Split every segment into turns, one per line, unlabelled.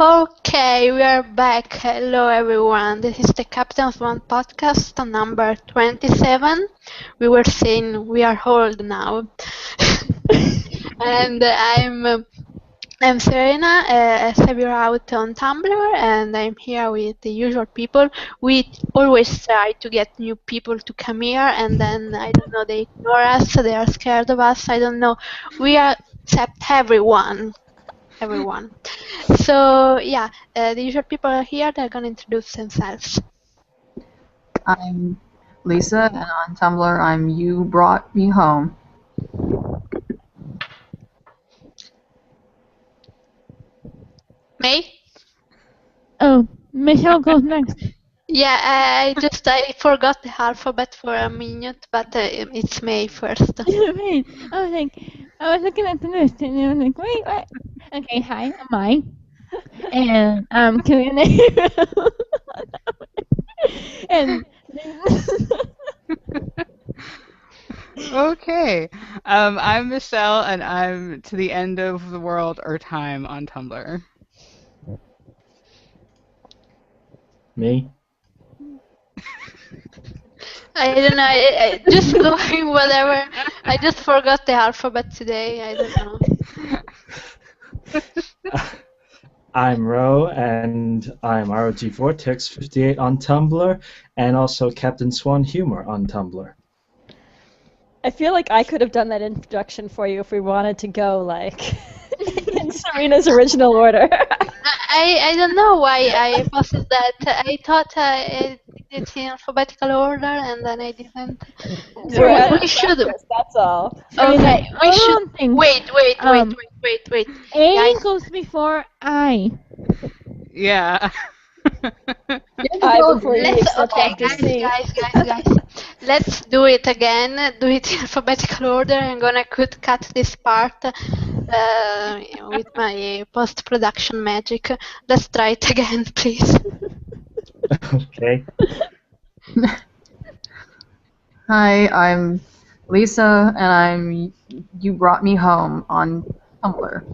Okay, we are back. Hello, everyone. This is the Captain Swan podcast number 27. We were saying we are old now. and I'm Serena, a savior out on Tumblr, and I'm here with the usual people. We always try to get new people to come here, and then, I don't know, they ignore us, they are scared of us, I don't know. We accept everyone. So yeah, the usual people are here. They're gonna introduce themselves.
I'm Lisa, and on Tumblr, I'm You Brought Me Home.
May?
Oh, Michelle goes next.
Yeah, I forgot the alphabet for a minute, but it's May first.
Wait, I was looking at the list and I was like, wait, what? Okay, hi, I'm Mai. And I'm killing the And
Okay. I'm Michelle, and I'm to the end of the world or time on Tumblr.
Me?
I don't know. I just doing whatever. I just forgot the alphabet today. I don't know.
I'm Ro, and I'm ROG Vortex 58 on Tumblr, and also Captain Swan Humor on Tumblr.
I feel like I could have done that introduction for you if we wanted to go, like, in Serena's original order.
I don't know why I posted that. I thought I did it in alphabetical order, and then I didn't.
We're out of
We should.
practice, that's all.
Okay, we
hold
should.
on, thing.
Wait.
A
Guys.
goes before I.
Yeah.
I before you, except
Okay,
after C.
guys. Let's do it again. Do it in alphabetical order. I'm gonna cut this part with my post-production magic. Let's try it again, please.
Okay.
Hi, I'm Lisa, and I'm You Brought Me Home on Tumblr.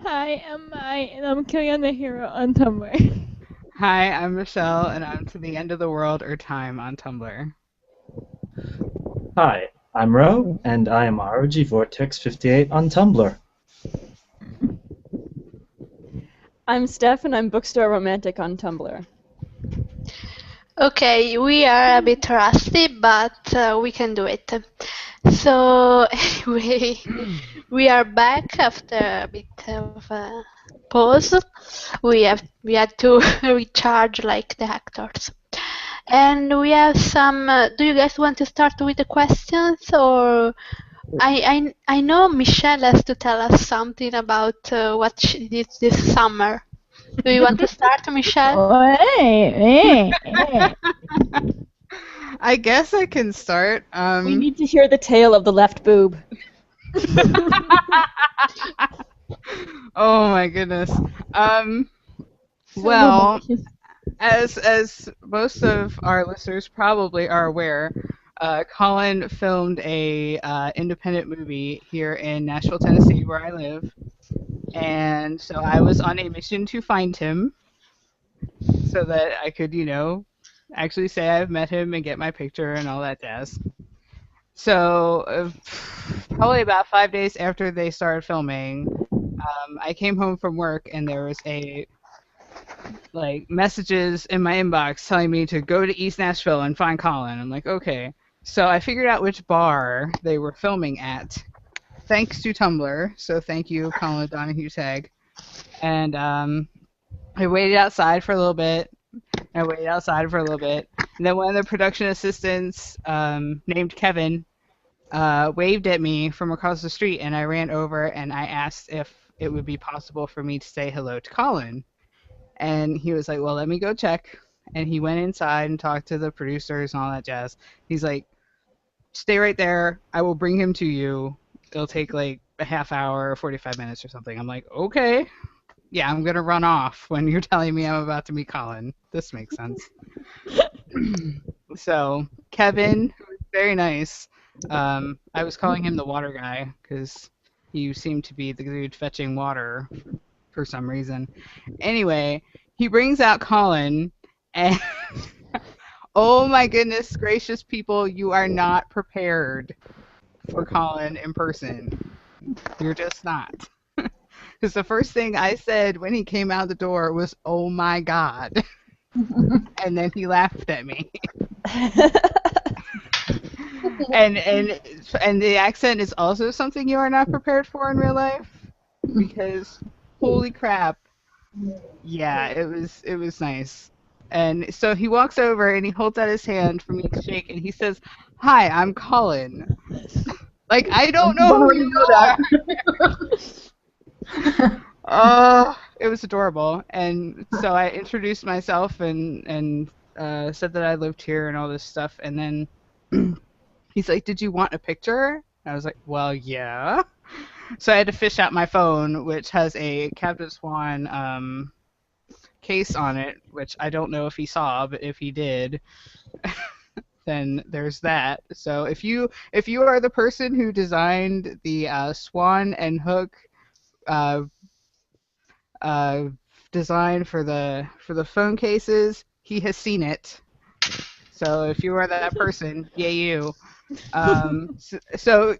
Hi, I'm Mai, and I'm killing the hero on Tumblr.
Hi, I'm Michelle, and I'm to the end of the world or time on Tumblr.
Hi, I'm Ro, and I am ROG Vortex 58 on Tumblr.
I'm Steph, and I'm Bookstore Romantic on Tumblr.
Okay, we are a bit rusty, but we can do it. So anyway, we are back after a bit of a pause. We had to recharge like the actors, and we have some. Do you guys want to start with the questions, or I know Michelle has to tell us something about what she did this summer. Do you want to start, Michelle?
Wait.
I guess I can start.
We need to hear the tale of the left boob.
Oh my goodness. Well, as most of our listeners probably are aware, Colin filmed a independent movie here in Nashville, Tennessee, where I live, and so I was on a mission to find him, so that I could, actually say I've met him and get my picture and all that jazz. So probably about 5 days after they started filming, I came home from work and there was messages in my inbox telling me to go to East Nashville and find Colin. I'm like, okay. So I figured out which bar they were filming at, thanks to Tumblr. So thank you, Colin Donahue Tag. And I waited outside for a little bit. And then one of the production assistants, named Kevin, waved at me from across the street, and I ran over and I asked if it would be possible for me to say hello to Colin. And he was like, well, let me go check. And he went inside and talked to the producers and all that jazz. He's like, stay right there. I will bring him to you. It'll take like a half hour or 45 minutes or something. I'm like, okay. Yeah, I'm going to run off when you're telling me I'm about to meet Colin. This makes sense. So, Kevin, who was very nice, I was calling him the water guy because you seem to be the dude fetching water for some reason. Anyway, he brings out Colin, and oh my goodness gracious, people, you are not prepared for Colin in person. You're just not. Because the first thing I said when he came out the door was, "Oh my God." And then he laughed at me. and the accent is also something you are not prepared for in real life, because holy crap. Yeah, it was nice. And so he walks over and he holds out his hand for me to shake, and he says, "Hi, I'm Colin." Like, I don't know who you are. It was adorable. And so I introduced myself and said that I lived here and all this stuff. And then he's like, "Did you want a picture?" I was like, "Well, yeah." So I had to fish out my phone, which has a Captain Swan case on it, which I don't know if he saw, but if he did, then there's that. So if you are the person who designed the Swan and Hook uh, uh, design for the phone cases, he has seen it. So if you are that person, yay you. So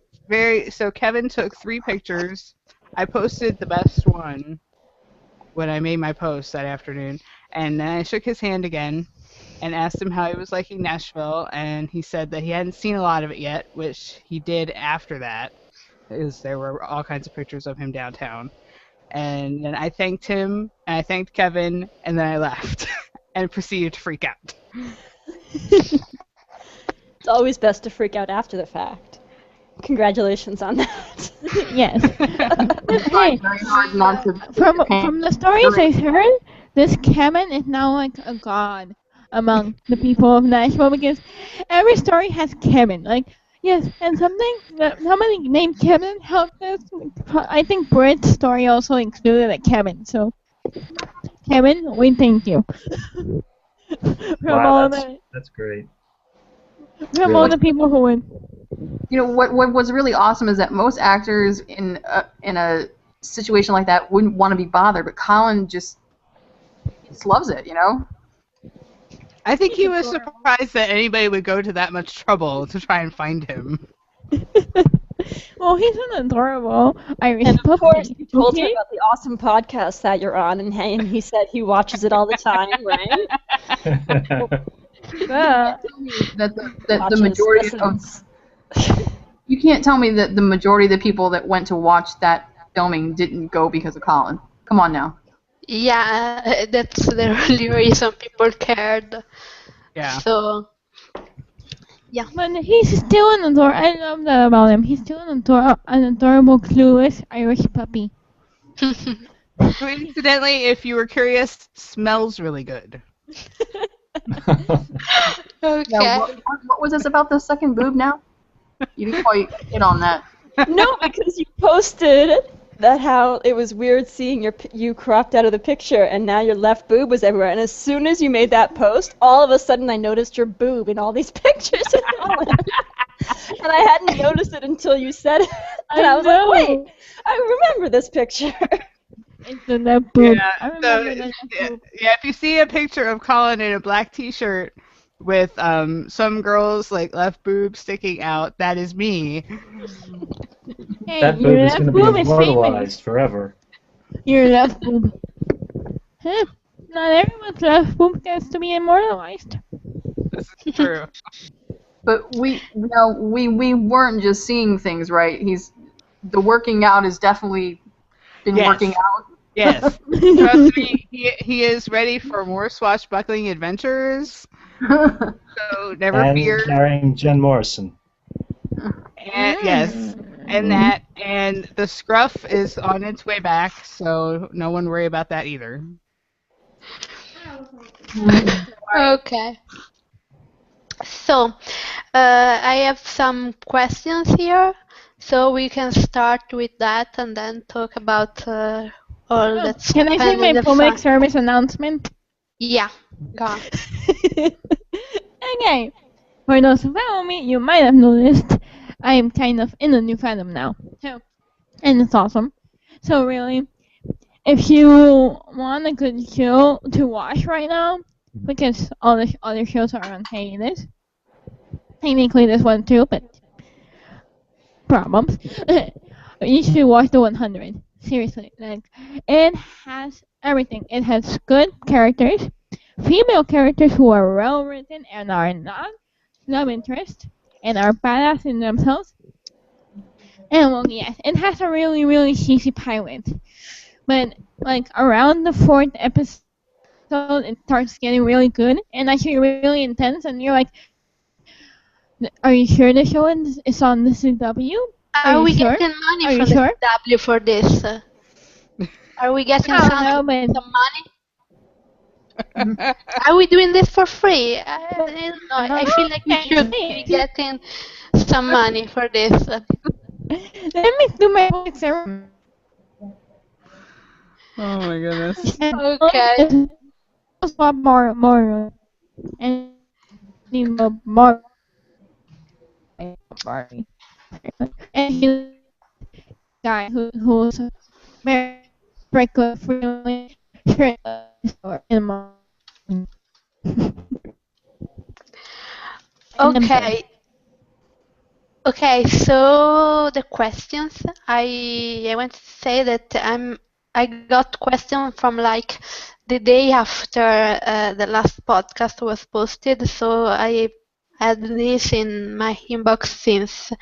Kevin took 3 pictures. I posted the best one when I made my post that afternoon, and then I shook his hand again and asked him how he was liking Nashville, and he said that he hadn't seen a lot of it yet, which he did after that, because there were all kinds of pictures of him downtown. And then I thanked him, and I thanked Kevin, and then I left and proceeded to freak out.
It's always best to freak out after the fact. Congratulations on that.
Yes.
Trying very hard not to
From the stories I heard, this Kevin is now like a god among the people of Nashville, because every story has Kevin. Like, yes, and somebody named Kevin helped us. I think Britt's story also included a Kevin. So, Kevin, we thank you.
Wow, that's great.
From all the people who win.
You know what was really awesome is that most actors in a situation like that wouldn't want to be bothered, but Colin just loves it, you know.
I think he was surprised that anybody would go to that much trouble to try and find him.
Well, he's an adorable Irish
And of
puppy.
course, you told him
Okay?
about the awesome podcast that you're on, and he said he watches it all the time, right?
Yeah.
That the
Watches,
majority
listens.
you can't tell me that the majority of the people that went to watch that filming didn't go because of Colin. Come on now.
Yeah, that's the only reason people cared.
Yeah.
So,
But he's still an adorable. I love that about him. He's still an adorable, clueless Irish puppy.
Who, incidentally, if you were curious, smells really good.
okay.
Now, what was this about the second boob now? You didn't quite hit on that.
No, because you posted that how it was weird seeing you cropped out of the picture, and now your left boob was everywhere. And as soon as you made that post, all of a sudden I noticed your boob in all these pictures. And I hadn't noticed it until you said it. And I was like, wait, I remember this picture.
It's the left boob.
Yeah,
I remember the left boob.
yeah, if you see a picture of Colin in a black t-shirt with some girls like left boob sticking out, that is me.
Hey,
That
your
boob is
left
going to
boob
be
is famous.
immortalized forever.
Your left boob. Huh? Not everyone's left boob gets to be immortalized.
This is true.
But we weren't just seeing things, right? The working out has definitely been
Yes.
working out.
Yes. Trust me, he is ready for more swashbuckling adventures. So never
And
fear.
carrying Jen Morrison.
And, yes, and the scruff is on its way back, so no one worry about that either.
Okay. So, I have some questions here, so we can start with that and then talk about all that's
Can I say
happened
my
in the
public
fun.
service announcement?
Yeah, go on.
Okay. For those who follow me, you might have noticed I am kind of in a new fandom now. So, and it's awesome. So really, if you want a good show to watch right now, because all the other shows are on hiatus, technically this one too, but problems. You should watch the 100. Seriously, like it has everything. It has good characters, female characters who are well written and are not love interest and are badass in themselves. And well, yes, it has a really, really cheesy pilot. But like around the fourth episode, it starts getting really good and actually really intense. And you're like, are you sure the show is on the CW? Are you
Are we
sure?
getting
Are
money
you
from
sure?
the CW for this? Are we getting
I don't know,
some
but
money? Are we doing this for free? I don't know. I feel like we should be
okay.
getting some money for this.
Let me do my politics ceremony.
Oh my goodness.
Okay.
Swap more, and need more Barbie. And he guy who's very good, freely shirtless or in my
Okay. Okay, so the questions I want to say that I got question from like the day after the last podcast was posted, so I had this in my inbox since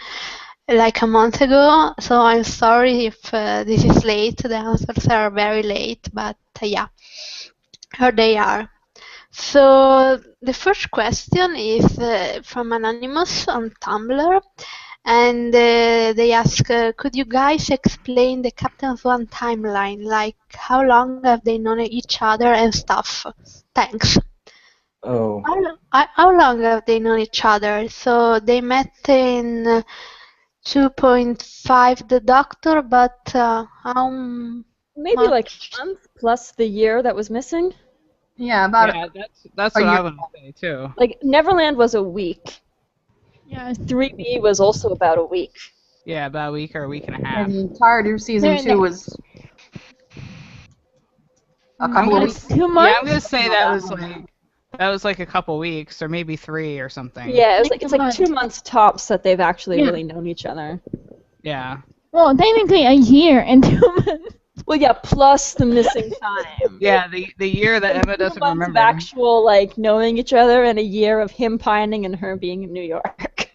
like a month ago. So I'm sorry if this is late. The answers are very late, but yeah, here they are. So the first question is from Anonymous on Tumblr, and they ask, could you guys explain the Captain Swan timeline? Like, how long have they known each other and stuff? Thanks.
Oh,
How long have they known each other? So they met in 2.5 The Doctor, but how
Maybe
much?
like a month plus the year that was missing.
Yeah, about
Yeah, that's
a
what I
year.
want to say too.
Like Neverland was a week.
yes.
3B was also about a week.
Yeah, about a week or a week and a half.
And the entirety of season
They're
2 was a
I'm
couple
gonna,
of weeks.
2
yeah,
months.
I'm gonna say
Yeah.
that was like a couple weeks or maybe 3 or something.
Yeah, it's
Like
like
a
2
month.
months tops that they've actually
Yeah.
really known each other.
Yeah.
Well, technically a year and 2 months.
Well, yeah, plus the missing time.
Yeah, the year that Emma
2
doesn't
months
remember.
of actual like knowing each other and a year of him pining and her being in New York.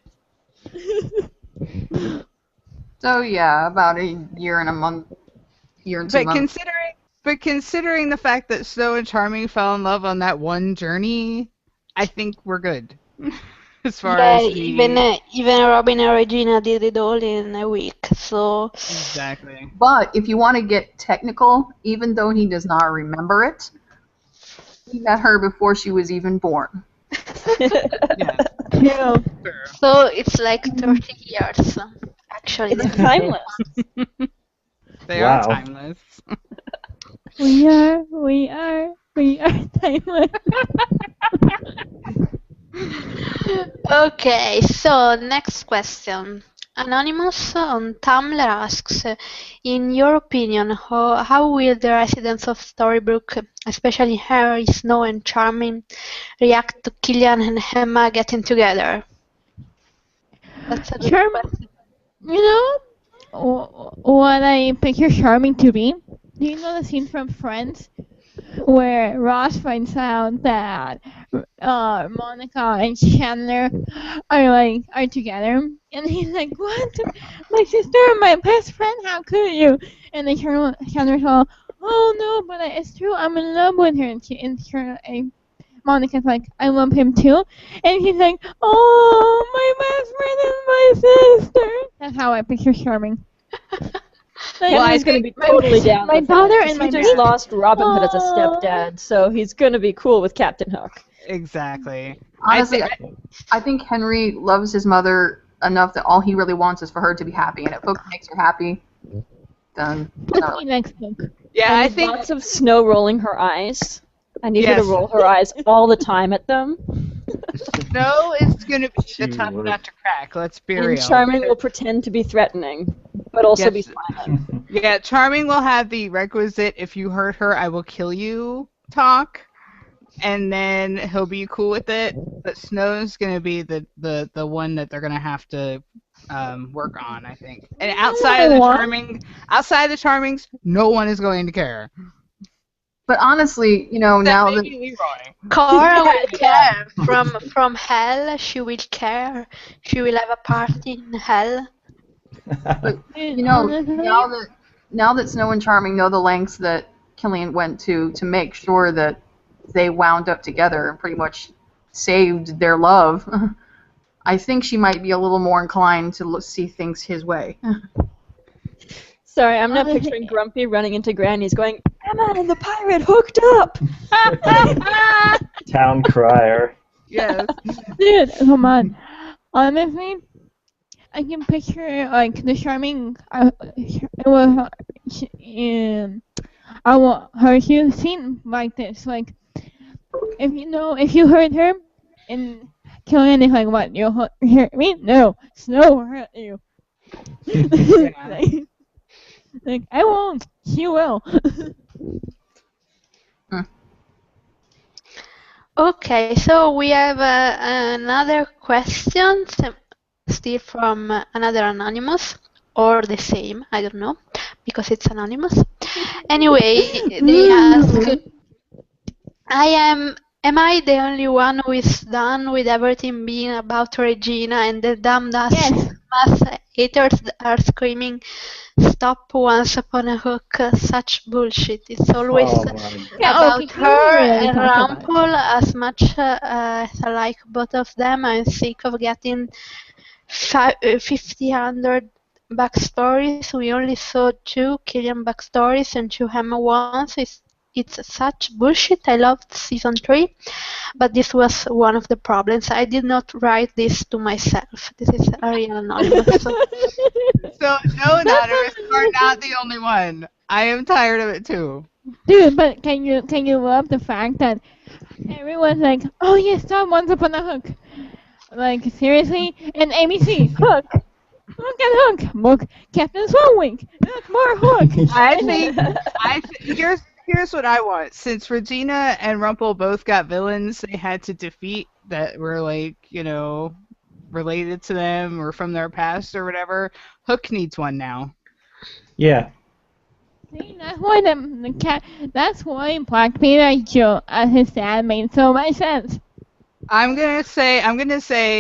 So yeah, about a year and a month, year and 2
But
months.
considering the fact that Snow and Charming fell in love on that one journey, I think we're good. As far
Yeah,
as the
even Robin and Regina did it all in a week. So
exactly.
But if you want to get technical, even though he does not remember it, he met her before she was even born.
Yeah.
True.
Sure.
so it's like 30 years. Actually,
It's timeless.
They
Wow.
are timeless.
We are timeless.
Okay, so next question. Anonymous on Tumblr asks, in your opinion, how will the residents of Storybrooke, especially Harry, Snow, and Charming, react to Killian and Emma getting together? That's a good question.
You know what I picture Charming to be? Do you know the scene from Friends where Ross finds out that Monica and Chandler are together, and he's like, "What? My sister and my best friend? How could you?" And then Chandler's all, "Oh no, but it's true. I'm in love with her." And Monica's like, "I love him too," and he's like, "Oh, my best friend and my sister." That's how I picture Charming. Like,
Well,
I
he's going to
think
be totally down
my
with
daughter
it, 'cause
and my
he just
dad.
lost Robin Hood as a
Aw.
stepdad, so he's going to be cool with Captain Hook.
Exactly.
Honestly, I think Henry loves his mother enough that all he really wants is for her to be happy, and if Hook makes her happy, then
He likes Hook.
Yeah,
And
I
with
think
lots of Snow rolling her eyes. I need her to
Yes.
roll her eyes all the time at them.
Snow is gonna be the
She
tough
would.
nut to crack. Let's be
And
real.
Charming will pretend to be threatening. but also be
Yes.
smiling.
Yeah, Charming will have the requisite "if you hurt her, I will kill you" talk, and then he'll be cool with it. But Snow's gonna be the one that they're gonna have to work on, I think. And
What?
outside the Charmings, no one is going to care.
But honestly,
Except
now that
maybe Leroy.
Cora will
Yeah.
care. From hell, she will care. She will have a party in hell.
But
Dude, honestly,
now that Snow and Charming know the lengths that Killian went to make sure that they wound up together and pretty much saved their love, I think she might be a little more inclined to see things his way.
Sorry, I'm not picturing Grumpy running into Granny's going, Emma and the pirate hooked up!
Town crier.
Yes.
dude, come on. Honestly, I can picture like the Charming. It was I want her to seem like this. Like if you hurt her, and Killian is like, what? You hurt me? No, Snow will hurt you.
Yeah.
like I won't. She will.
Okay, so we have another question, still from another anonymous, or the same, I don't know, because it's anonymous. Anyway, they ask, am I the only one who is done with everything being about Regina and the damn
Yes.
mass haters are screaming, "Stop Once Upon a Hook, such bullshit. It's always
Oh my
Yeah,
about
okay, can we
her
really
and
talk about it?
Rumpel as much as I like both of them. I'm sick of getting 50, 100 backstories. We only saw 2 Killian backstories and 2 Emma ones. It's such bullshit. I loved season 3, but this was one of the problems. I did not write this to myself. This is a real anonymous.
So no, Anonymous, you are not the only one. I am tired of it too.
Dude, but can you love the fact that everyone's like, oh yes, stop Once Upon a Hook. Like seriously, and ABC Hook. Look at Hook. Look, Captain Swanwick. Look, more Hook.
I think here's what I want. Since Regina and Rumpel both got villains they had to defeat that were like, related to them or from their past or whatever, Hook needs one now.
Yeah.
See, that's why the cat. That's why Black Peter Joe as his dad made so much sense.
I'm gonna say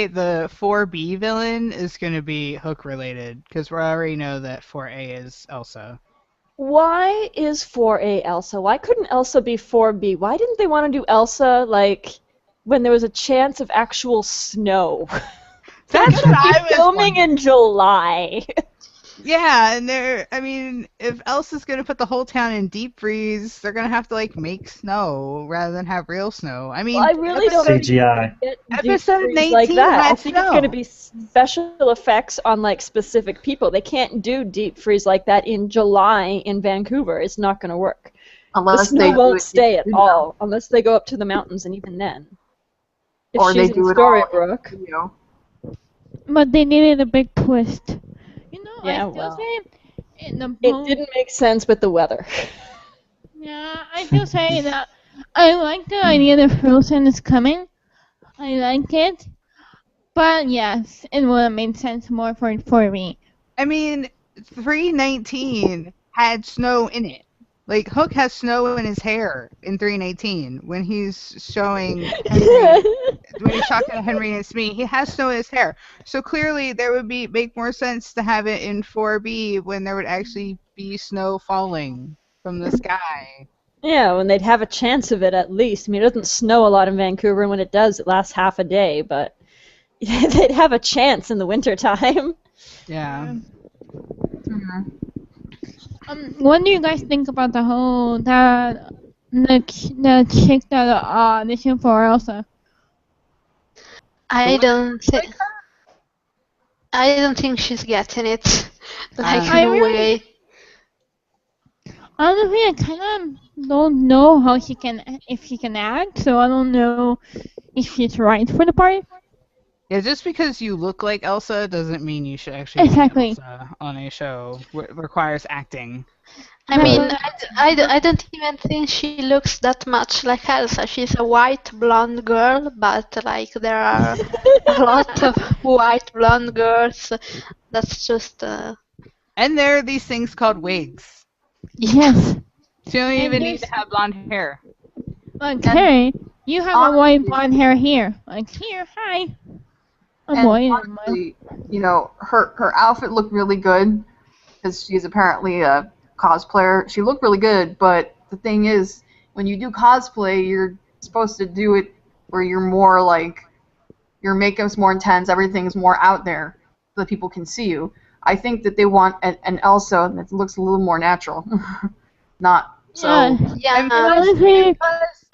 the 4B villain is gonna be Hook related because we already know that 4A is Elsa.
Why is 4A Elsa? Why couldn't Elsa be 4B? Why didn't they want to do Elsa, like, when there was a chance of actual snow?
That's what I was
filming
wondering.
in July.
Yeah, and if Elsa's gonna put the whole town in deep freeze, they're gonna have to like make snow rather than have real snow. I mean,
Well, I really don't
CGI.
get deep
Episode
freeze
19
like that. I
had
think it's
snow.
going to be special effects on like specific people. They can't do deep freeze like that in July in Vancouver. It's not going to work. The
Unless they
snow
do
won't
it
stay at
in
all unless they go up to the mountains, and even then, if
Or
she's
they do
in
it all in
Storybrooke.
studio.
But they needed a big twist. You know,
Yeah,
I still
well.
say in the
It
poem-
didn't make sense with the weather.
Yeah, I still say that I like the idea that Frozen is coming. I like it. But yes, it would have made sense more for me.
I mean, 319 had snow in it. Like Hook has snow in his hair in 318 when he's showing Henry, when he's talking to Henry and Smee, he has snow in his hair. So clearly there would make more sense to have it in 4B when there would actually be snow falling from the sky.
Yeah, when they'd have a chance of it at least. I mean, it doesn't snow a lot in Vancouver, and when it does, it lasts half a day, but they'd have a chance in the wintertime.
Yeah.
Mhm.
What do you guys think about the whole the chick that auditioned for Elsa?
I don't think she's getting it. Like
I
no way.
Honestly, I kind of don't know how if she can act, so I don't know if she's right for the part.
Yeah, just because you look like Elsa doesn't mean you should actually
Exactly.
be Elsa on a show. Requires acting.
I
That's
mean,
what
I don't even think she looks that much like Elsa. She's a white blonde girl, but like there are a lot of white blonde girls. That's just
And there are these things called wigs.
yes.
So you don't
And
even need to
there's
have blonde hair.
like,
And
hey, you have a white
honestly,
blonde hair here. Like, here, hi. I'm
and
white.
honestly, her outfit looked really good because she's apparently a cosplayer. She looked really good, but the thing is, when you do cosplay, you're supposed to do it where you're more like your makeup's more intense, everything's more out there, so that people can see you. I think that they want an Elsa that looks a little more natural, not
Yeah.
so.
I
And
mean,
yeah.
honestly,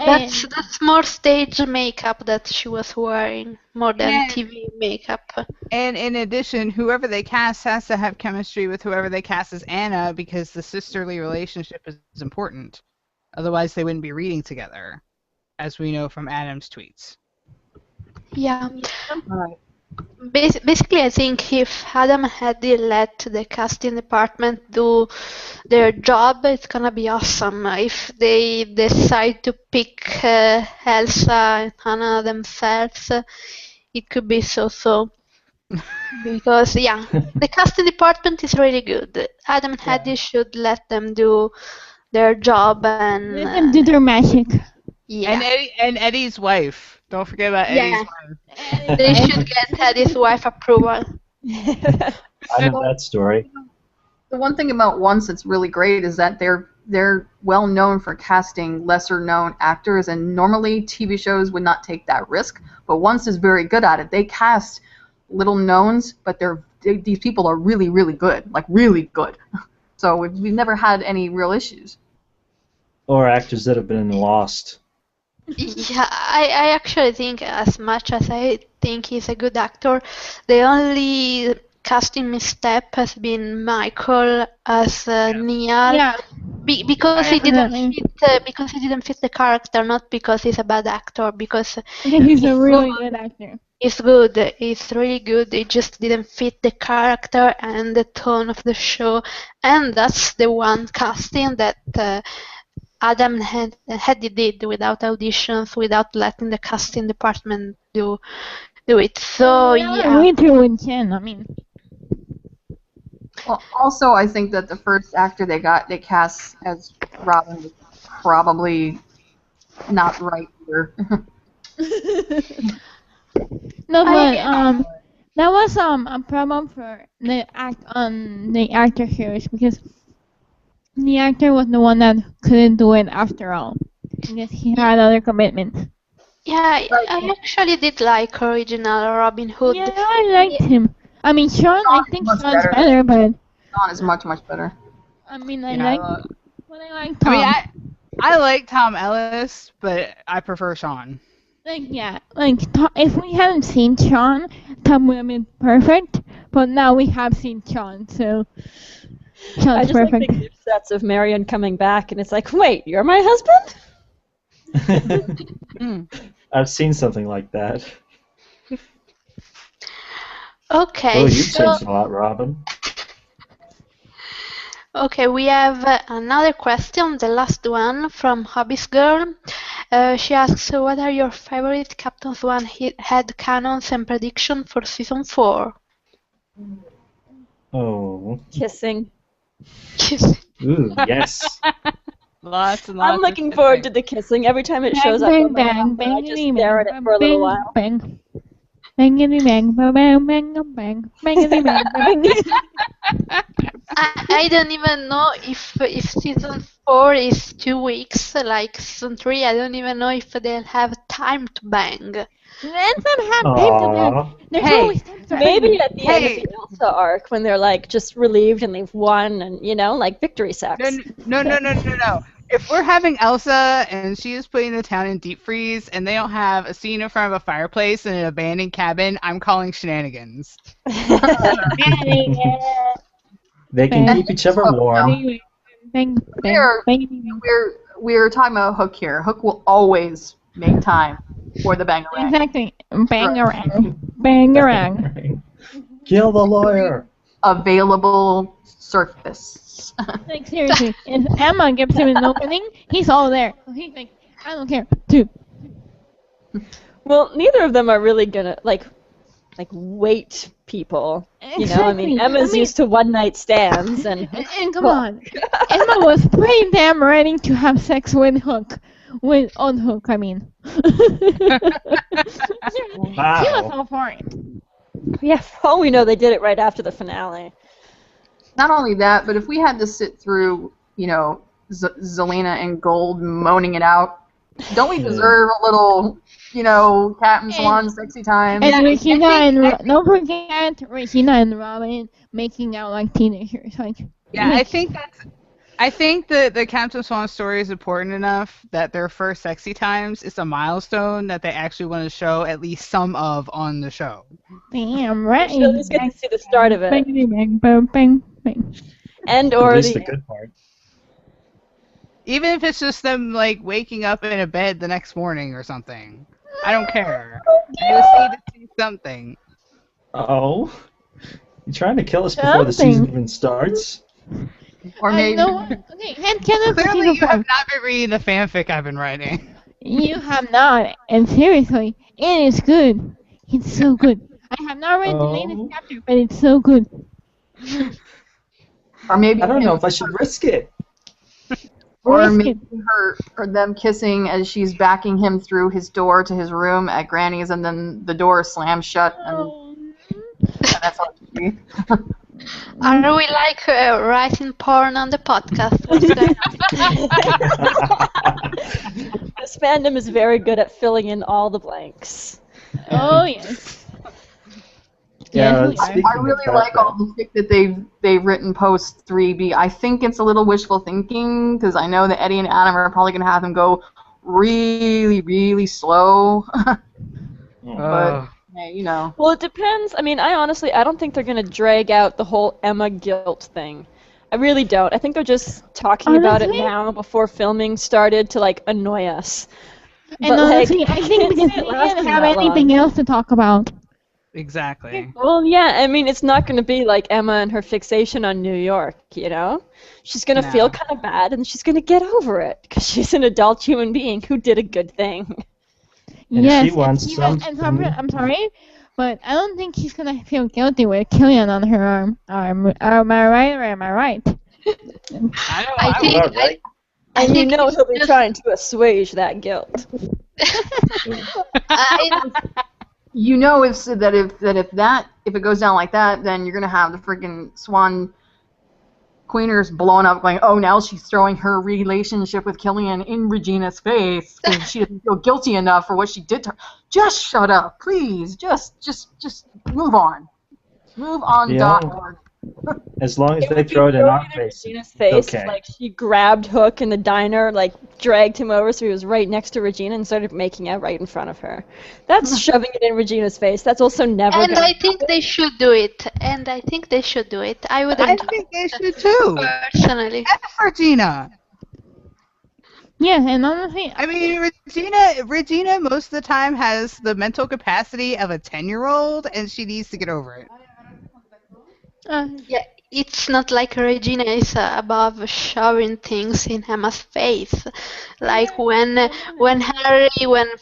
That's
and
that's more stage makeup that she was wearing more than
and
TV makeup.
and in addition, whoever they cast has to have chemistry with whoever they cast as Anna because the sisterly relationship is important. Otherwise, they wouldn't be reading together, as we know from Adam's tweets.
Yeah.
Right.
Basically, I think if Adam had let the casting department do their job, it's gonna be awesome. If they decide to pick Elsa and Hannah themselves, it could be so. Because, yeah, the casting department is really good. Adam and Hedy should let them do their job and,
let them do their magic.
And
yeah.
Eddie's wife. Don't forget about Eddie's
Yeah,
wife.
And
they
it's
should get Hedi's wife approval.
I know that story.
The one thing about Once that's really great is that they're well known for casting lesser known actors, and normally TV shows would not take that risk. But Once is very good at it. They cast little knowns, but these people are really really good, like really good. So we've never had any real issues.
Or actors that have been lost.
Yeah, I actually think as much as I think he's a good actor, the only casting misstep has been Michael as Neil.
yeah,
Because he didn't
definitely.
because he didn't fit the character, not because he's a bad actor, because
Because he's a
he's
really
good.
good actor.
He's good. He's really good. It just didn't fit the character and the tone of the show, and that's the one casting that Adam Hedy did without auditions, without letting the casting department do it. So
Yeah,
yeah,
we do in 10. I mean,
Well, also, I think that the first actor they cast as Robin was probably not right either.
no, but
I
that was a problem for the actor here is because the actor was the one that couldn't do it after all because he had other commitments.
yeah, I actually did like original Robin Hood.
Yeah, I liked him. I mean, Sean, I
Sean is
think
much
Sean's
better.
better, but
Sean is much much better.
I mean, I
Yeah,
like,
I
but I like Tom.
mean, I like Tom Ellis, but I prefer Sean.
Like, yeah, like if we hadn't seen Sean, Tom would have been perfect. But now we have seen Sean, so
I
Sean's
just like
perfect.
the gift sets of Marion coming back, and it's like, wait, you're my husband?
Mm.
I've seen something like that.
Okay,
Oh, you've
so
changed a lot, Robin.
okay, we have another question, the last one from Hobbies Girl. She asks, what are your favorite Captain Swan head canons and prediction for season 4?
Oh.
Kissing.
Ooh, yes.
Lots and lots.
I'm looking forward to the kissing. Every time it shows up
Bang,
on my
bang,
phone, I
bang,
just
bang,
stare at it for a little while.
bang, bang, bang, bang, bang, bang, bang, bang, bang, bang.
I don't even know if season 4 is 2 weeks like season 3. I don't even know if they'll have time to bang.
Let's not have time to bang.
Aww.
There's
Hey,
always time to
Maybe
bang.
at the end of the Elsa arc, when they're like just relieved and they've won, and like victory sex.
No. If we're having Elsa and she is putting the town in deep freeze and they don't have a scene in front of a fireplace in an abandoned cabin, I'm calling shenanigans.
They can
Bang.
keep each other warm.
Bang, bang,
We're
bang, bang.
we're talking about Hook here. Hook will always make time for the bangarang.
Exactly. Bang around. Bangarang.
Kill the lawyer.
Available surface.
Like seriously, if Emma gives him an opening, he's all there. So he's like, I don't care. Dude.
Well, neither of them are really gonna like wait people. You know, I mean,
Exactly.
Emma's used to one night stands, and
And come on, Emma was pretty damn ready to have sex with Hook. On Hook, I mean. She was all for it.
yeah, for all we know, they did it right after the finale.
Not only that, but if we had to sit through, you know, Zelena and Gold moaning it out, don't we deserve a little, you know, Cat and Swan sexy time?
And Regina and don't forget Regina and Robin making out like teenagers. Like
Yeah, I think that the Captain Swan story is important enough that their first sexy times is a milestone that they actually want to show at least some of on the show.
damn right.
We should at least get to see the start of it,
Bang, bang, bang, bang, bang.
and
At
or
least the
the
good part.
Even if it's just them like waking up in a bed the next morning or something. I don't care. I just need to see something.
Oh, you trying to kill us before the season even starts?
Or
You
maybe
know what? Okay, headcanon for
Clearly,
season
you have
5.
not been reading the fanfic I've been writing.
You have not, and seriously, it is good. It's so good. I have not read the latest
Oh.
chapter, but it's so good.
or maybe
I don't know if I should risk it.
or
Risk
maybe
it.
her or them kissing as she's backing him through his door to his room at Granny's, and then the door slams shut, and that's all it should be.
Are we like writing porn on the podcast? What's going on?
this fandom is very good at filling in all the blanks.
Oh yes.
Yeah,
Yes, we are.
speaking
I really
about
like
that,
all the fic that they've written post 3B. I think it's a little wishful thinking because I know that Eddie and Adam are probably going to have him go really, really slow. But hey, you know.
Well, it depends. I mean, I don't think they're gonna drag out the whole Emma guilt thing. I really don't. I think they're just talking about it
Honestly?
now before filming started to like annoy us.
And
But,
honestly,
like,
I think
can't
because
see it
we
lasting
didn't have
that long.
anything else to talk about.
Exactly.
Well, yeah, I mean, it's not going to be like Emma and her fixation on New York, you know? She's going to feel
No.
kind of bad, and she's going to get over it, because she's an adult human being who did a good thing.
And
Yes,
she wants
and I'm
something.
sorry, but I don't think she's gonna feel guilty with Killian on her arm. Am I right or am I right?
I think
You are right.
I
And you
think
know
it's
he'll be
just-
trying to assuage that guilt.
You know if it goes down like that, then you're gonna have the freaking Swan Queeners blowing up, going, oh, now she's throwing her relationship with Killian in Regina's face because she doesn't feel guilty enough for what she did to her. Just shut up, please. Just move on. Move on.
Yeah.
.org.
As long as
It
they
would be
throw it in
throwing
our
in
face.
Regina's face,
okay.
like she grabbed Hook in the diner, like dragged him over so he was right next to Regina and started making out right in front of her. That's shoving it in Regina's face. That's also never
and
gonna
I think they should do it. I wouldn't
I
do
think they should too.
it personally.
F Regina.
Yeah, and honestly,
I mean, Regina most of the time has the mental capacity of a 10-year-old, and she needs to get over it.
Yeah, it's not like Regina is above shoving things in Emma's face. Like when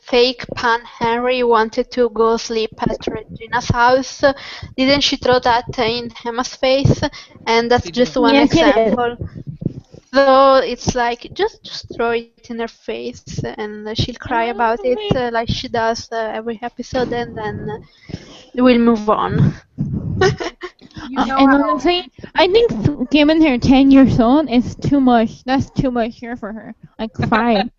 fake Pan Henry wanted to go sleep at Regina's house, didn't she throw that in Emma's face? And that's
She
just
did.
one
Yes, she did.
example. So it's like just throw it in her face, and she'll cry about it like she does every episode, and then we'll move on.
You know
and
how-
honestly, I think given her 10 years old, it's too much. That's too much here for her. Like 5.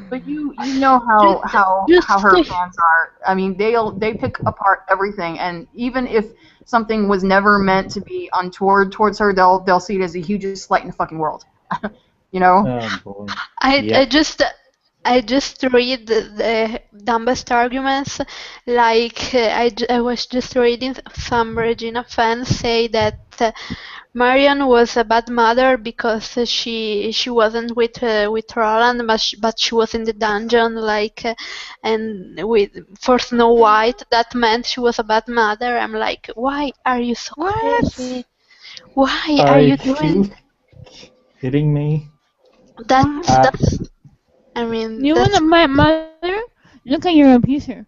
But you know how
Just
her
push.
fans are. I mean, they pick apart everything, and even if something was never meant to be untoward towards her, they'll see it as the hugest slight in the fucking world. You know?
Oh boy.
I
Yep.
I just read the dumbest arguments. Like I was just reading some Regina fans say that Marion was a bad mother because she wasn't with Roland, but she was in the dungeon, like, and with for Snow White. That meant she was a bad mother. I'm like, why are you so
What?
crazy? Why are
Are
you
you
doing
kidding me?
that's? I mean,
You
that's
want my mother? Look at your abuser.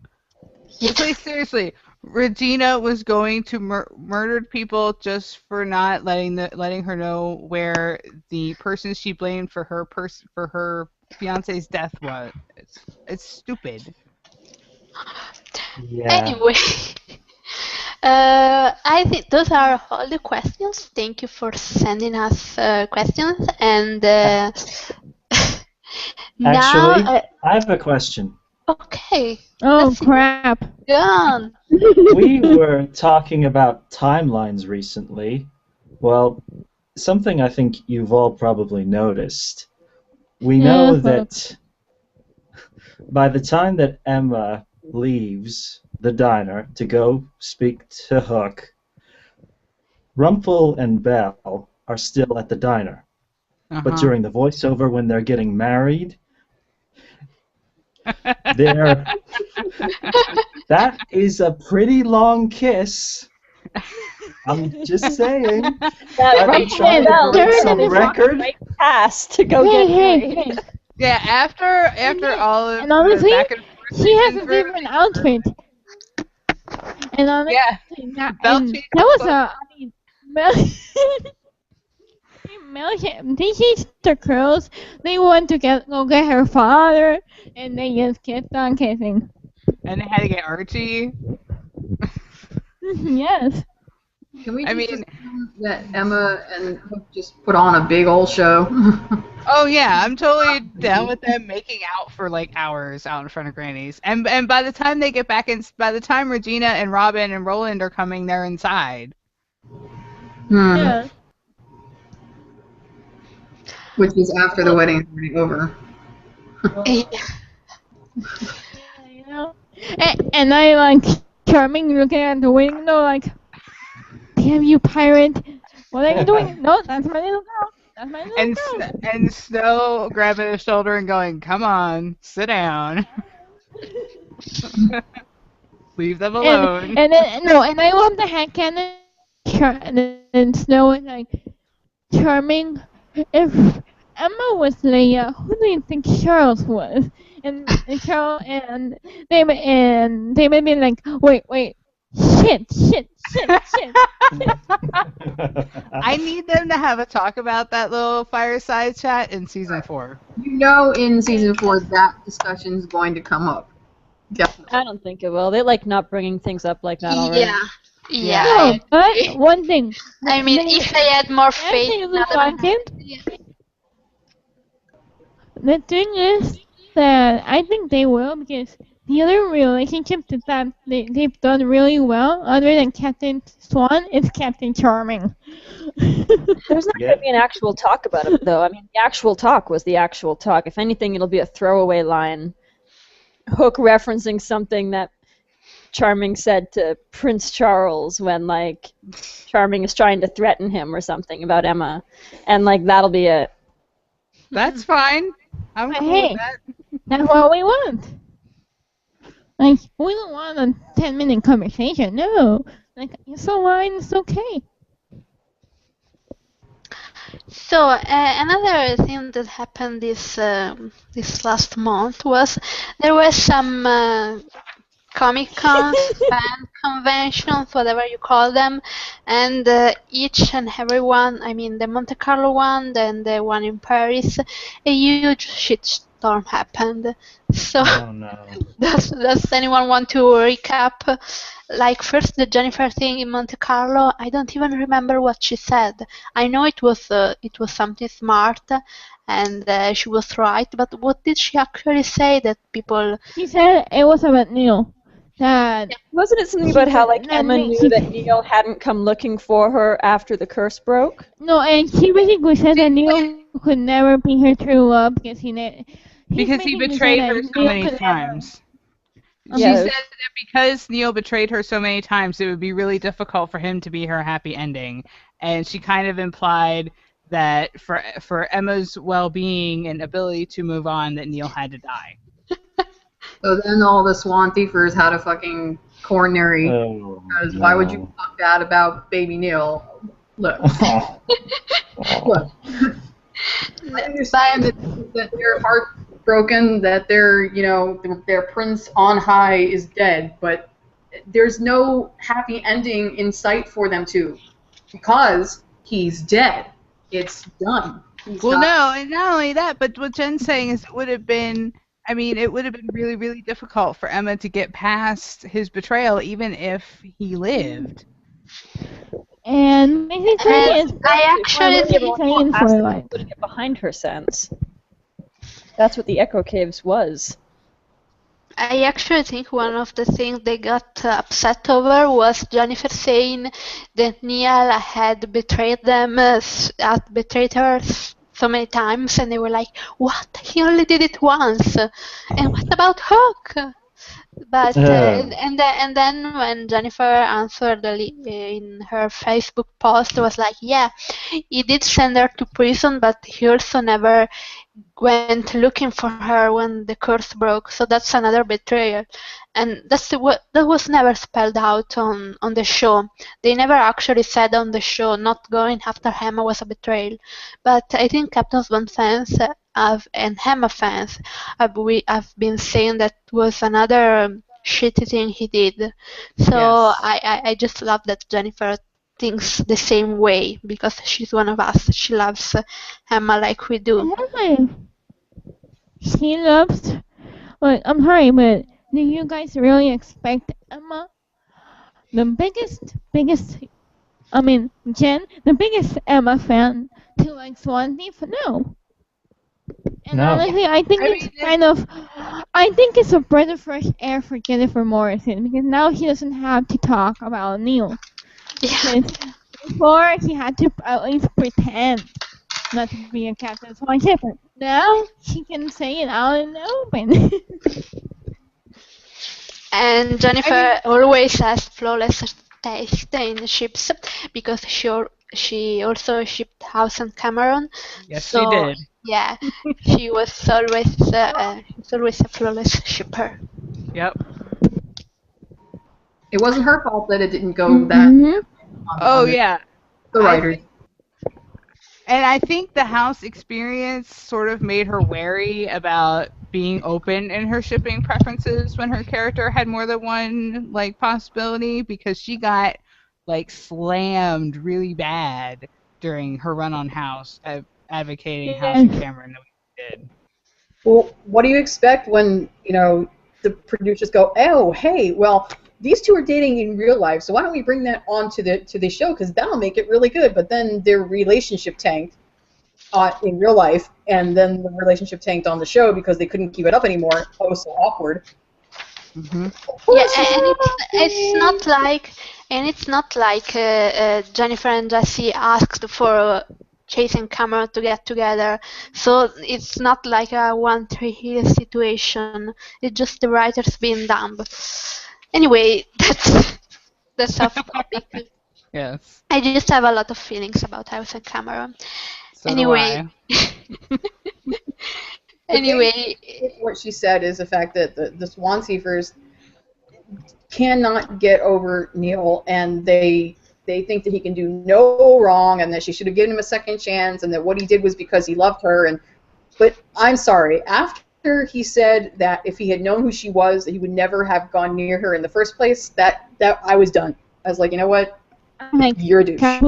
Like, seriously, Regina was going to murdered people just for not letting her know where the person she blamed for her fiance's death was. It's stupid.
Yeah.
Anyway, I think those are all the questions. Thank you for sending us questions. And now,
Actually, I have a question.
okay,
Oh
let's see.
crap.
Go on.
We were talking about timelines recently. Well, something I think you've all probably noticed. We know
Yeah,
that by the time that Emma leaves the diner to go speak to Hook, Rumpel and Belle are still at the diner. But
Uh-huh.
during the voiceover, when they're getting married, they're that is a pretty long kiss. I'm just saying.
That
I've
right
been trying to
Belle
break
is
some
the
record.
right pass to go
Hey,
get
hey,
married.
hey.
Yeah, after all of
And
the
honestly,
back and forth
she
they've
has
been
a
through,
different outfit. And honestly,
yeah, Belle
and
changed
that
her
was
clothes.
I mean, Mel, these the girls, they want to go get her father, and they just kept on kissing.
And they had to get Archie.
Yes.
Can we
I
just
mean,
assume that Emma and Hook just put on a big old show?
oh yeah, I'm totally down with them making out for like hours out in front of Granny's. And by the time they get back in, by the time Regina and Robin and Roland are coming, they're inside.
Yeah.
Which is after the wedding is already over.
Yeah.
You know. And I like Charming looking at the window like, damn you pirate! What are you doing? No, that's my little girl. That's my little girl.
And Snow grabbing his shoulder and going, "Come on, sit down, leave them alone."
And then no, and I love the head cannon. And Snow is like, Charming. If Emma was Leia, who do you think Charles was? And Charles and they may be like, wait, shit.
I need them to have a talk about that little fireside chat in season 4.
You know, in season 4, that discussion is going to come up. Definitely.
I don't think it will. They like not bringing things up like that already.
Yeah.
No, but one thing.
I mean, if they had more faith
Everything
in
look
other
like it.
yeah.
The thing is that I think they will because the other relationship that they've done really well, other than Captain Swan, is Captain Charming.
There's not
Yeah.
going to be an actual talk about it, though. I mean, the actual talk was the actual talk. If anything, it'll be a throwaway line. Hook referencing something that Charming said to Prince Charles when, like, Charming is trying to threaten him or something about Emma. And, like, that'll be it.
That's fine. I'm
But
cool
hey,
with that.
that's what we want. Like, we don't want a 10-minute conversation. No. Like, it's a line, it's okay.
So another thing that happened this last month was there was some Comic Cons, fan conventions, whatever you call them, and each and every one, I mean the Monte Carlo one, then the one in Paris, a huge shitstorm happened. So
Oh no.
does anyone want to recap? Like first the Jennifer thing in Monte Carlo, I don't even remember what she said. I know it was something smart, and she was right. But what did she actually say that people?
She said it was about Neil. That
Wasn't it something
She
about how,
said-
like,
no,
Emma
no,
knew
she-
that Neil hadn't come looking for her after the curse broke?
no, and she basically said that Neil could never be her true love because
Because he
making me say
betrayed
that
her so
Neil
many
could never.
times. She
Yeah,
said that because Neil betrayed her so many times, it would be really difficult for him to be her happy ending. And she kind of implied that for Emma's well-being and ability to move on, that Neil had to die.
So then all the Swan Thiefers had a fucking coronary.
Oh,
Because why would you
no.
talk bad about baby Neil? Look,
Oh.
look. I understand that they're heartbroken, that their prince on high is dead, but there's no happy ending in sight for them two because he's dead. It's done. He's
Well,
not.
no, and not only that, but what Jen's saying is it would have been really, really difficult for Emma to get past his betrayal, even if he lived.
And basically,
And
it's
I
Why
actually
would
basically
everyone
saying
walk past
for
it
life.
and get behind her sense? That's what the Echo Caves was.
I actually think one of the things they got upset over was Jennifer saying that Neil had betrayed them, had betrayed her so many times, and they were like, "What? He only did it once, and what about Hook?" But and then when Jennifer answered in her Facebook post, it was like, "Yeah, he did send her to prison, but he also never went looking for her when the curse broke, so that's another betrayal." And that was never spelled out on the show. They never actually said on the show not going after Emma was a betrayal. But I think Captain Swan fans and Emma fans have been saying that was another shitty thing he did. So
Yes.
I just love that Jennifer thinks the same way because she's one of us. She loves Emma like we do.
Exactly. She loves. Like, I'm sorry, but do you guys really expect Emma, the biggest? I mean, Jen, the biggest Emma fan, to like Swan Thief? No. And
No.
honestly, I think
I
it's
mean,
kind of, I think it's a breath of fresh air for Jennifer Morrison because now he doesn't have to talk about Neil.
Yeah.
Because before he had to at least pretend not to be a Captain Swan shipper. Now she can say it out in the open.
And Jennifer always has flawless taste in ships because she also shipped House and Cameron.
yes, she
So
did.
yeah, she's always a flawless shipper.
Yep.
It wasn't her fault that it didn't go that
Mhm.
Oh,
on
yeah.
the
I
writers.
And I think the house experience sort of made her wary about being open in her shipping preferences when her character had more than one like possibility because she got like slammed really bad during her run on House advocating House and
Yes.
Cameron that we did.
Well, what do you expect when, the producers go, oh, hey, well, these two are dating in real life, so why don't we bring that on to the show because that'll make it really good. But then their relationship tanked in real life, and then the relationship tanked on the show because they couldn't keep it up anymore. Oh, so awkward.
Hmm.
Yeah, and it's not like Jennifer and Jesse asked for Chase and Cameron to get together. So it's not like a 1-3 hill situation. It's just the writers being dumb. Anyway, that's off topic.
Yes.
I just have a lot of feelings about House and Cameron.
So do
Anyway,
I.
But
anyway,
what she said is the fact that the Swan Seafers cannot get over Neil, and they think that he can do no wrong, and that she should have given him a second chance, and that what he did was because he loved her. But I'm sorry, after he said that if he had known who she was, that he would never have gone near her in the first place, that I was done. I was like, you know what?
Like,
You're a douche.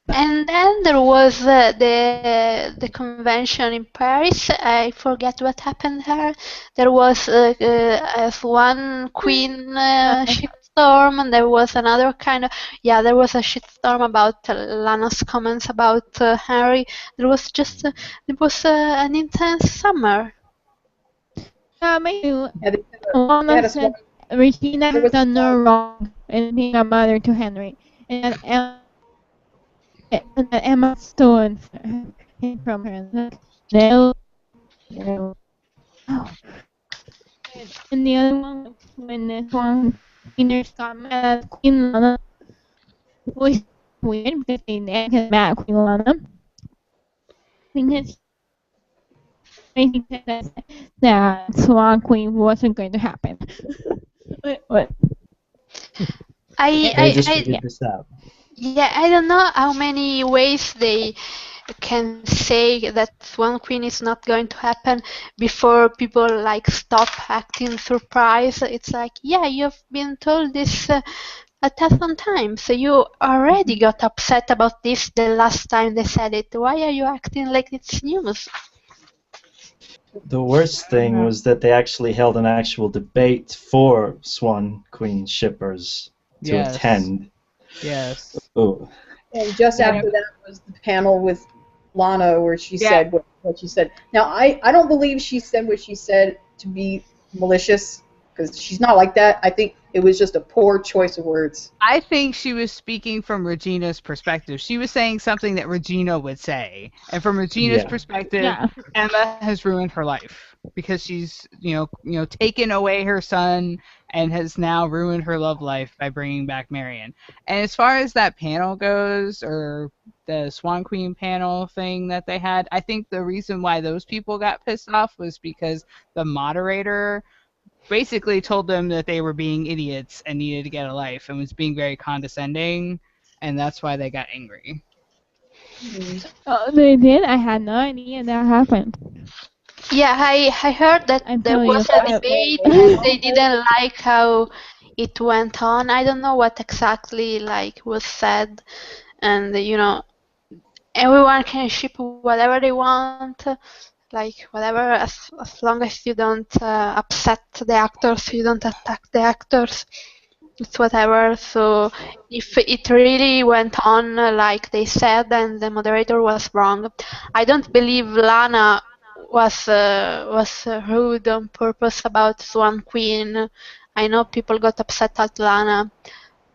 and then there was the convention in Paris. I forget what happened there. There was one queen shitstorm, and there was another kind of there was a shitstorm about Lana's comments about Henry. There was just it was an intense summer.
Maybe
Yeah, they
Lana
had a
said
Swan.
Regina
There
has
was
done no wrong in being a mother to Henry, and that Emma stood hid from her. Like, no, no. And the other one, when the Swan Queeners got mad at Queen Lana, which is weird because they get mad at Queen Lana because basically said that Swan Queen wasn't going to happen. What?
I,
They
I,
just
I,
Yeah.
figured this out.
yeah, I don't know how many ways they can say that Swan Queen is not going to happen before people like stop acting surprised. It's like, yeah, you've been told this a thousand times. So you already got upset about this the last time they said it. Why are you acting like it's news?
The worst thing was that they actually held an actual debate for Swan Queen shippers to
Yes.
attend.
Yes.
Oh,
And just
Yeah.
after that was the panel with Lana where she
Yeah.
said what she said. Now, I don't believe she said what she said to be malicious, because she's not like that. I think it was just a poor choice of words.
I think she was speaking from Regina's perspective. She was saying something that Regina would say. And from Regina's
Yeah.
perspective,
Yeah.
Emma has ruined her life because she's, taken away her son and has now ruined her love life by bringing back Marion. And as far as that panel goes, or the Swan Queen panel thing that they had, I think the reason why those people got pissed off was because the moderator basically told them that they were being idiots and needed to get a life and was being very condescending, and that's why they got angry.
Oh, they did? I had no idea that happened.
Yeah, I heard that
I
there
tell you,
was a debate and they didn't like how it went on. I don't know what exactly like was said, and everyone can ship whatever they want, like whatever, as long as you don't upset the actors, you don't attack the actors. It's whatever. So if it really went on like they said, then the moderator was wrong. I don't believe Lana was rude on purpose about Swan Queen. I know people got upset at Lana.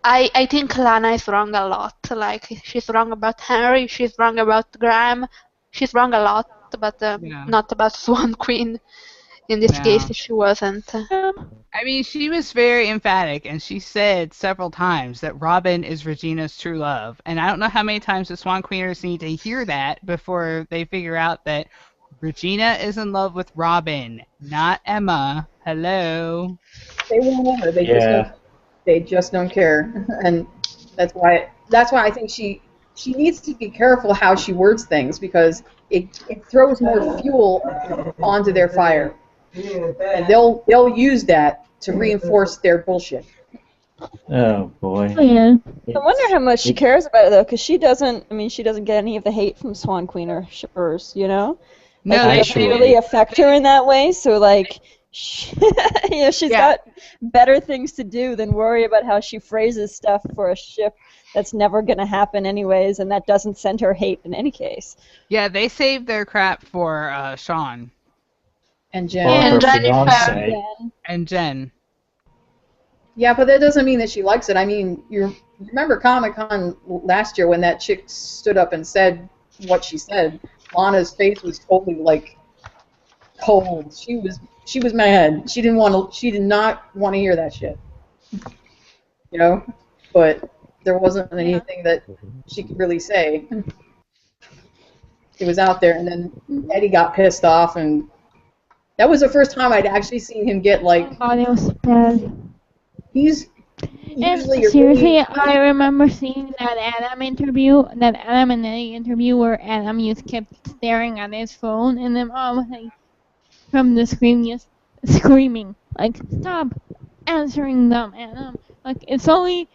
I think Lana is wrong a lot. Like she's wrong about Henry, she's wrong about Graham, she's wrong a lot, but
Yeah.
not about Swan Queen. In this case,
No.
she wasn't.
I mean, she was very emphatic, and she said several times that Robin is Regina's true love. And I don't know how many times the Swan Queeners need to hear that before they figure out that Regina is in love with Robin, not Emma. Hello.
They won't let her.
Yeah.
They just don't care, and that's why I think she needs to be careful how she words things, because it throws more fuel onto their fire, and they'll use that to reinforce their bullshit.
Oh boy.
Oh, yeah.
I wonder how much she cares about it though, because she doesn't. I mean, she doesn't get any of the hate from Swan Queen or shippers, you know.
No,
Like,
they
it doesn't
Actually-
really affect her in that way. So like, she's
Yeah.
got better things to do than worry about how she phrases stuff for a ship that's never gonna happen anyways, and that doesn't send her hate in any case.
Yeah, they saved their crap for Sean
And
Or
Jen.
And
her
Jennifer.
fiance.
and Jen.
Yeah, but that doesn't mean that she likes it. I mean, you remember Comic-Con last year when that chick stood up and said what she said. Lana's face was totally like cold. She was mad. She did not want to hear that shit. You know? But there wasn't anything that she could really say. It was out there, and then Eddie got pissed off, and that was the first time I'd actually seen him get like,
Oh, it was bad.
he's
And
usually a
seriously,
really,
I remember seeing that Adam and Eddie interview where Adam just kept staring at his phone, and then all was like from the screen just screaming like, "Stop answering them, Adam! Like it's only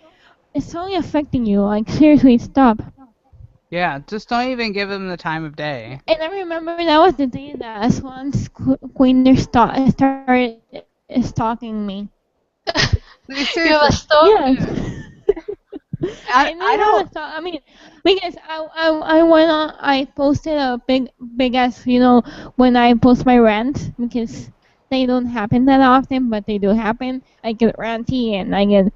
affecting you. Like seriously, stop."
Yeah, just don't even give them the time of day.
And I remember that was the day that Swan's Queen started stalking me.
Like,
You have
seriously,
a story.
Yes.
I don't.
I mean, because I went on, I posted a big ass, when I post my rants, because they don't happen that often, but they do happen. I get ranty and I get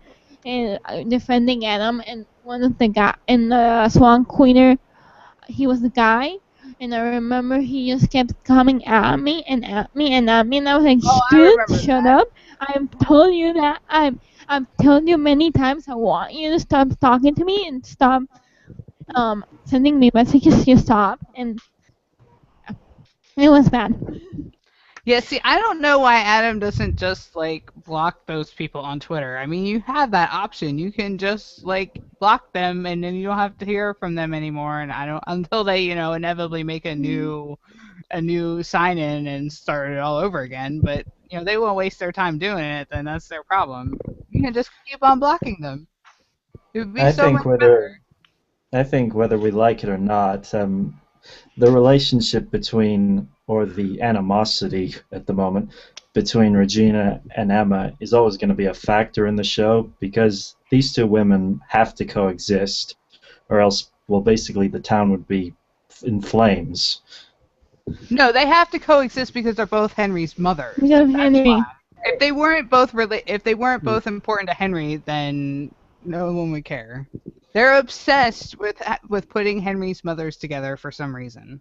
defending Adam, and one of the guy and the Swan Queener, he was the guy, And I remember he just kept coming at me and at me and at me, and I was like,
Oh, I
dude,
remember
shut
that.
up. I've told you that. I've told you many times I want you to stop talking to me and stop sending me messages. You stop, and it was bad.
Yeah, see, I don't know why Adam doesn't just like block those people on Twitter. I mean, you have that option. You can just like block them and then you don't have to hear from them anymore. And I don't until they, inevitably make a new sign in and start it all over again. But they won't waste their time doing it, then that's their problem. You can just keep on blocking them. It would be
I
so
think
much better.
whether we like it or not, the relationship between, or the animosity at the moment, between Regina and Emma is always going to be a factor in the show because these two women have to coexist, or else, well, basically the town would be in flames.
No, they have to coexist because they're both Henry's mothers.
Because
That's why.
Henry.
If they weren't both important to Henry, then no one would care. They're obsessed with putting Henry's mothers together for some reason.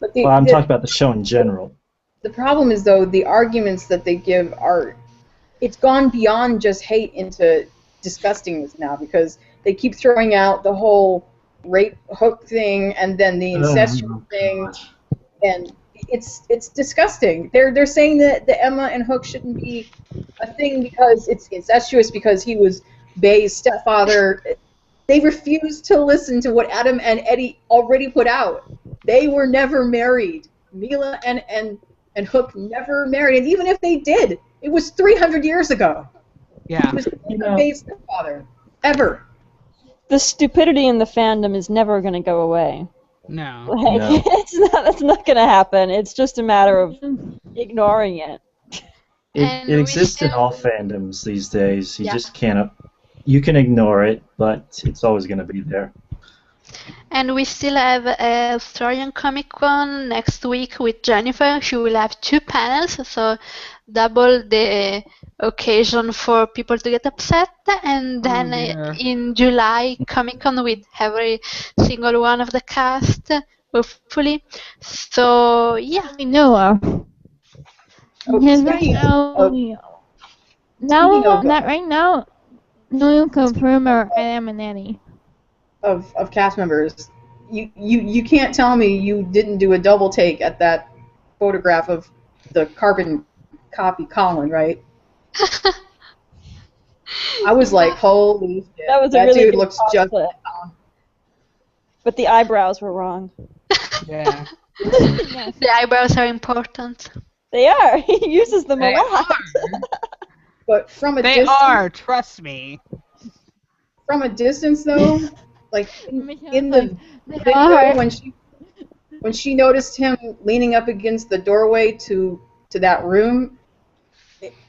But
Well, I'm talking about the show in general.
the problem is, though, the arguments that they give are, it's gone beyond just hate into disgustingness now, because they keep throwing out the whole rape Hook thing and then the incestuous thing, and it's disgusting. They're saying that the Emma and Hook shouldn't be a thing because it's incestuous, because he was Bay's stepfather. They refuse to listen to what Adam and Eddie already put out. They were never married. Mila and Hook never married, and even if they did, it was 300 years ago.
Yeah.
He was never Bay's stepfather, ever.
The stupidity in the fandom is never going to go away.
No.
Like,
No.
that's not going to happen. It's just a matter of ignoring it.
And
It
we
exists in
still-
all fandoms these days. You
Yeah.
just can't. You can ignore it, but it's always going to be there.
And we still have Australian Comic Con next week with Jennifer. She will have 2 panels, so double the occasion for people to get upset. And then
dear.
in July, Comic Con with every single one of the cast, hopefully. So yeah,
We know of.
Oh,
Because right
speaking
now,
of-
right now, no one confirm are Adam and Eddie.
of cast members, you can't tell me you didn't do a double take at that photograph of the carbon copy Colin, right? I was like, holy shit,
That was a really
dude
good
looks just
cosplay. But the eyebrows were wrong.
Yeah.
Yes.
the eyebrows are important.
They are. He uses them
They
a lot.
But from a
They
distance,
are, trust me.
from a distance though, like in the
They
video
are.
when she noticed him leaning up against the doorway to that room,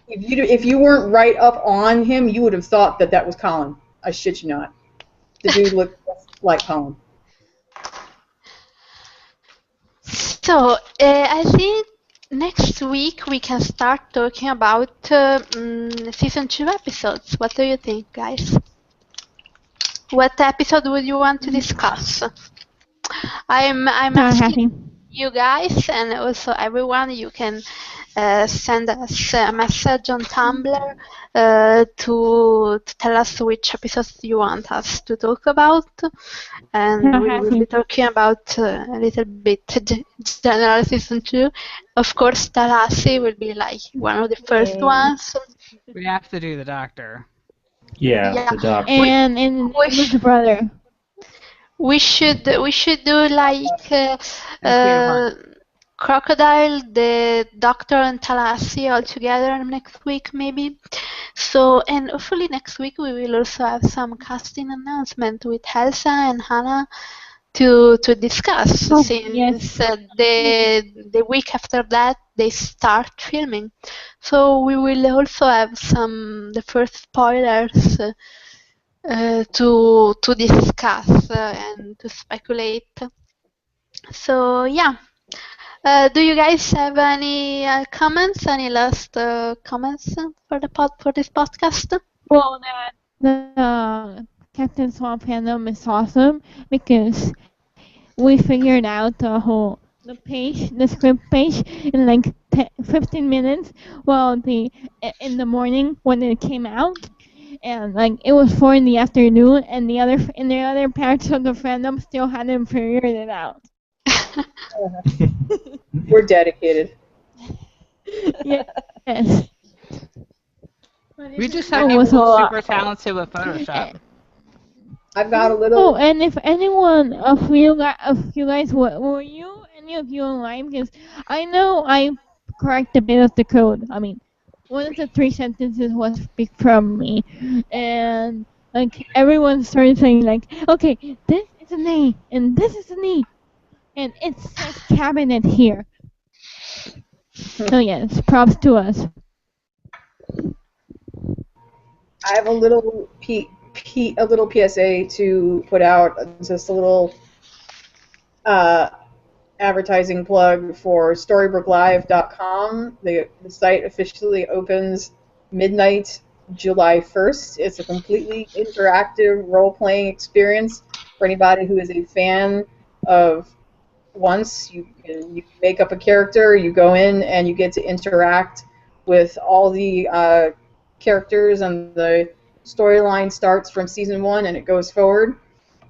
if you weren't right up on him, you would have thought that was Colin. I shit you not. The dude looked just like Colin.
So I think next week we can start talking about season 2 episodes. What do you think, guys? What episode would you want to discuss? I'm
Not
asking
happy.
you guys and also everyone. You can send us a message on Tumblr to tell us which episodes you want us to talk about, and we will be talking about a little bit general season 2. Of course, Talassi will be like one of the first
Yay.
ones.
We have to do the doctor.
Yeah,
Yeah.
the doctor.
And his brother.
We should do like
And
Crocodile, the Doctor, and Talassi all together next week, maybe. So, and hopefully next week we will also have some casting announcement with Elsa and Hannah to discuss,
Oh,
since
yes.
the week after that they start filming. So we will also have the first spoilers to discuss and to speculate. So yeah. Do you guys have any comments? Any last comments for this podcast?
Well, that the Captain Swan fandom is awesome because we figured out the script page in like 15 minutes. Well, in the morning when it came out, and like it was 4 in the afternoon, and the other parts of the fandom still hadn't figured it out.
We're dedicated.
Yes.
We just
It
have people
was a lot.
super talented with Photoshop.
I've got a little.
Oh, and if anyone of you guys were you any of you online? Because I know I correct a bit of the code. I mean, one of the 3 sentences was big from me, and like everyone started saying like, okay, this is an A and this is an E, and it says cabinet here. So yes, props to us.
I have a little a little PSA to put out. Just a little advertising plug for StorybookLive.com. The site officially opens midnight July 1st. It's a completely interactive role-playing experience for anybody who is a fan of once. You make up a character, you go in, and you get to interact with all the characters, and the storyline starts from season 1 and it goes forward.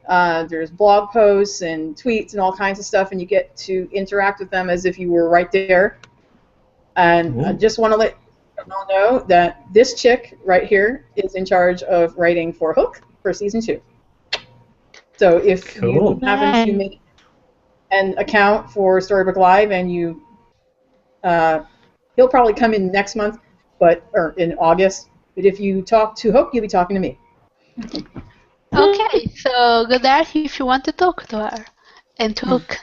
There's blog posts and tweets and all kinds of stuff, and you get to interact with them as if you were right there. And I just want to let you all know that this chick right here is in charge of writing for Hook for season 2. So if you happen to make an account for Storybook Live, and you, he'll probably come in next month, or in August. But if you talk to Hook, you'll be talking to me.
Okay, so go there if you want to talk to her and talk.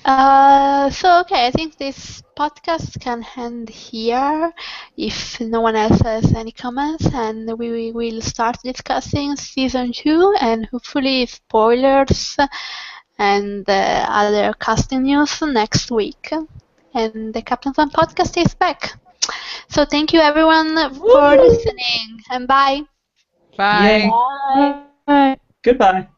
Okay, I think this podcast can end here if no one else has any comments, and we will start discussing season 2 and hopefully spoilers and other casting news next week. And the Captain Fun podcast is back. So thank you everyone for listening, and bye.
Bye.
Yay.
Bye.
Bye.
Goodbye.